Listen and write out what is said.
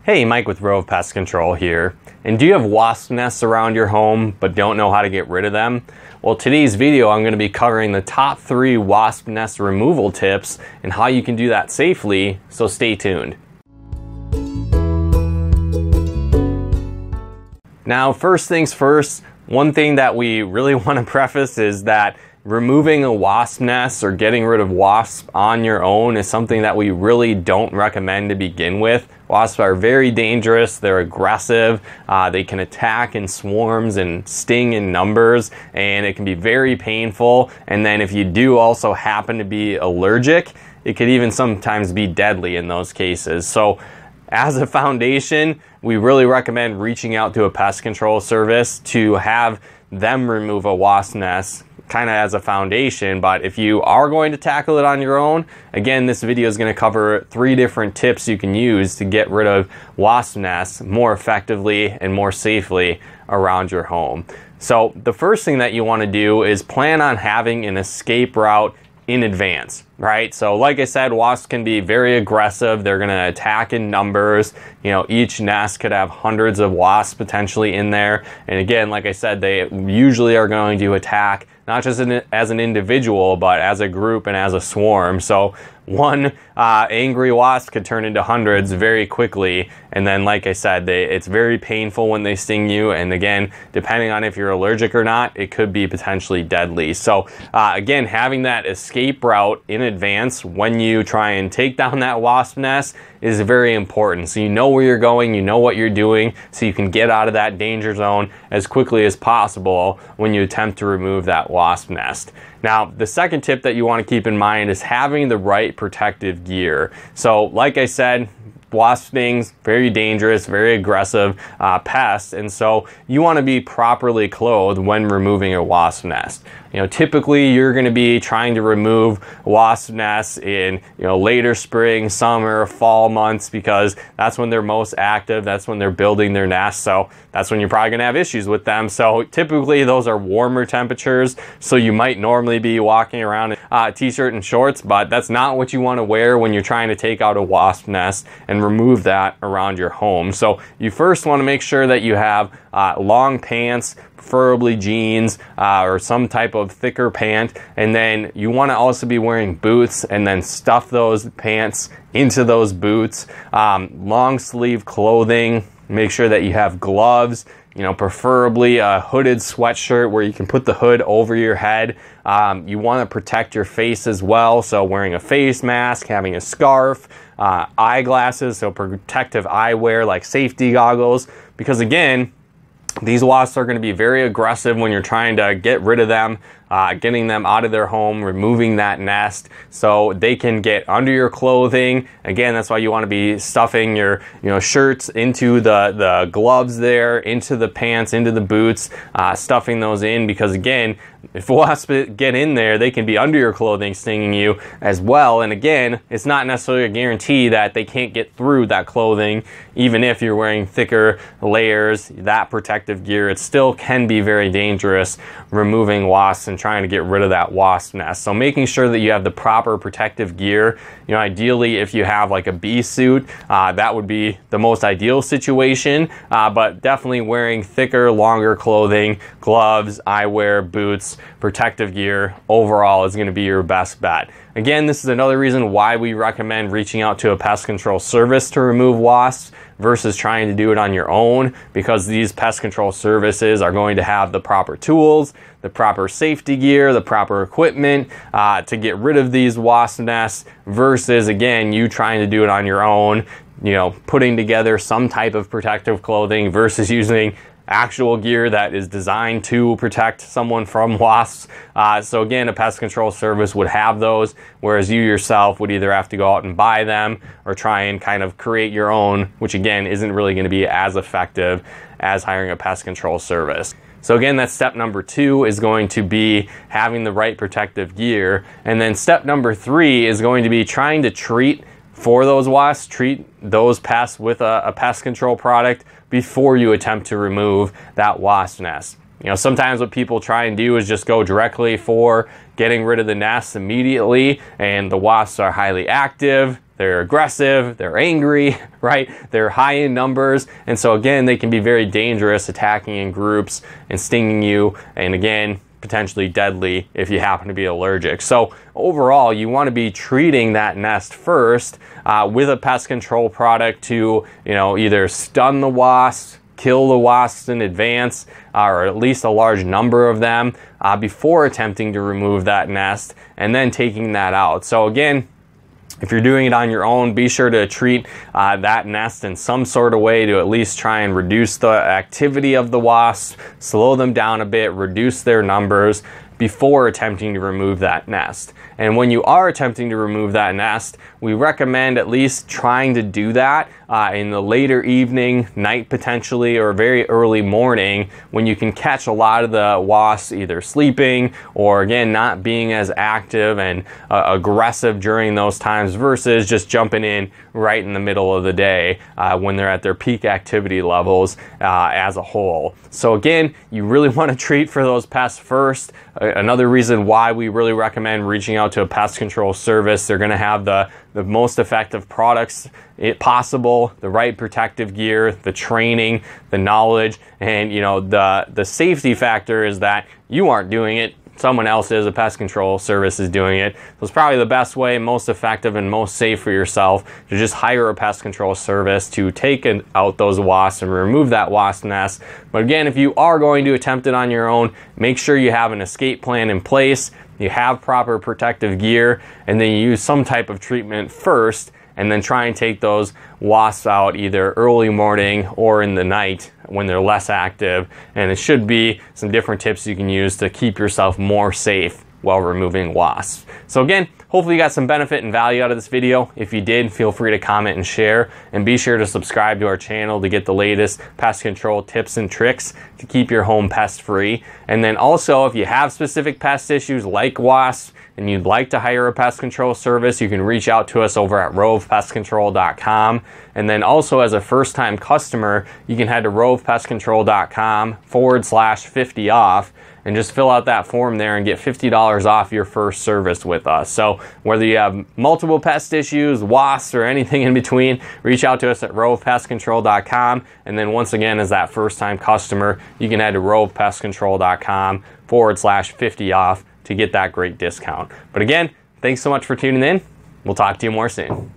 Hey, Mike with Rove Pest Control here. And do you have wasp nests around your home but don't know how to get rid of them? Well, today's video I'm going to be covering the top 3 wasp nest removal tips and how you can do that safely, so stay tuned. Now, first things first, one thing that we really want to preface is that removing a wasp nest or getting rid of wasps on your own is something that we really don't recommend to begin with. Wasps are very dangerous, they're aggressive, they can attack in swarms and sting in numbers, and it can be very painful. And then if you do also happen to be allergic, it could even sometimes be deadly in those cases. So as a foundation, we really recommend reaching out to a pest control service to have them remove a wasp nest, kind of as a foundation. But if you are going to tackle it on your own, again, this video is going to cover 3 different tips you can use to get rid of wasp nests more effectively and more safely around your home. So the first thing that you want to do is plan on having an escape route in advance, right? So like I said, wasps can be very aggressive. They're going to attack in numbers. You know, each nest could have hundreds of wasps potentially in there. And again, like I said, they usually are going to attack not just as an individual, but as a group and as a swarm. So one angry wasp could turn into hundreds very quickly. And then, like I said, it's very painful when they sting you. And again, depending on if you're allergic or not, it could be potentially deadly. So again, having that escape route in advance when you try and take down that wasp nest is very important. So you know where you're going, you know what you're doing, so you can get out of that danger zone as quickly as possible when you attempt to remove that wasp nest. Now, the second tip that you want to keep in mind is having the right protective gear. So like I said, wasp stings, very dangerous, very aggressive pests, and so you want to be properly clothed when removing a wasp nest. You know, typically you're going to be trying to remove wasp nests in, you know, later spring, summer, fall months, because that's when they're most active, that's when they're building their nests, so that's when you're probably going to have issues with them. So typically those are warmer temperatures, so you might normally be walking around in a t-shirt and shorts, but that's not what you want to wear when you're trying to take out a wasp nest and remove that around your home. So you first want to make sure that you have long pants, preferably jeans or some type of thicker pant, and then you want to also be wearing boots and then stuff those pants into those boots. Long sleeve clothing, make sure that you have gloves, you know, preferably a hooded sweatshirt where you can put the hood over your head. You want to protect your face as well, so wearing a face mask, having a scarf, eyeglasses, so protective eyewear like safety goggles, because again, these wasps are going to be very aggressive when you're trying to get rid of them, getting them out of their home, removing that nest, so they can get under your clothing. Again, that's why you want to be stuffing your shirts into the gloves there, into the pants, into the boots, stuffing those in, because again, if wasps get in there, they can be under your clothing stinging you as well. And again, it's not necessarily a guarantee that they can't get through that clothing. Even if you're wearing thicker layers, that protective gear, it still can be very dangerous removing wasps and trying to get rid of that wasp nest. So making sure that you have the proper protective gear, you know, ideally if you have like a bee suit, that would be the most ideal situation, but definitely wearing thicker, longer clothing, gloves, eyewear, boots, protective gear overall is going to be your best bet. Again, this is another reason why we recommend reaching out to a pest control service to remove wasps versus trying to do it on your own, because these pest control services are going to have the proper tools, the proper safety gear, the proper equipment to get rid of these wasp nests versus, again, you trying to do it on your own, you know, putting together some type of protective clothing versus using actual gear that is designed to protect someone from wasps. So again, a pest control service would have those, whereas you yourself would either have to go out and buy them or try and kind of create your own, which again isn't really going to be as effective as hiring a pest control service. So again, that's step number 2 is going to be having the right protective gear. And then step number 3 is going to be trying to treat for those wasps, treat those pests with a pest control product before you attempt to remove that wasp nest. You know, sometimes what people try and do is just go directly for getting rid of the nests immediately, and the wasps are highly active, they're aggressive, they're angry, right? They're high in numbers, and so again, they can be very dangerous, attacking in groups and stinging you, and again, potentially deadly if you happen to be allergic. So overall, you want to be treating that nest first with a pest control product to, you know, either stun the wasps, kill the wasps in advance, or at least a large number of them before attempting to remove that nest and then taking that out. So again, if you're doing it on your own, be sure to treat that nest in some sort of way to at least try and reduce the activity of the wasps, slow them down a bit, reduce their numbers before attempting to remove that nest. And when you are attempting to remove that nest, we recommend at least trying to do that in the later evening, night potentially, or very early morning, when you can catch a lot of the wasps either sleeping or again not being as active and aggressive during those times versus just jumping in right in the middle of the day when they're at their peak activity levels as a whole. So again, you really want to treat for those pests first. Another reason why we really recommend reaching out to a pest control service. They're going to have the most effective products possible, the right protective gear, the training, the knowledge, and you know, the safety factor is that you aren't doing it. Someone else is, a pest control service is doing it. So it's probably the best way, most effective, and most safe for yourself to just hire a pest control service to take out those wasps and remove that wasp nest. But again, if you are going to attempt it on your own, make sure you have an escape plan in place, you have proper protective gear, and then you use some type of treatment first, and then try and take those wasps out either early morning or in the night when they're less active. And it should be some different tips you can use to keep yourself more safe while removing wasps. So again, hopefully you got some benefit and value out of this video. If you did, feel free to comment and share, and be sure to subscribe to our channel to get the latest pest control tips and tricks to keep your home pest free. And then also, if you have specific pest issues like wasps and you'd like to hire a pest control service, you can reach out to us over at rovepestcontrol.com. And then also, as a first-time customer, you can head to rovepestcontrol.com/50 off and just fill out that form there and get $50 off your first service with us. So whether you have multiple pest issues, wasps, or anything in between, reach out to us at rovepestcontrol.com. And then once again, as that first-time customer, you can head to rovepestcontrol.com/50 off to get that great discount. But again, thanks so much for tuning in. We'll talk to you more soon.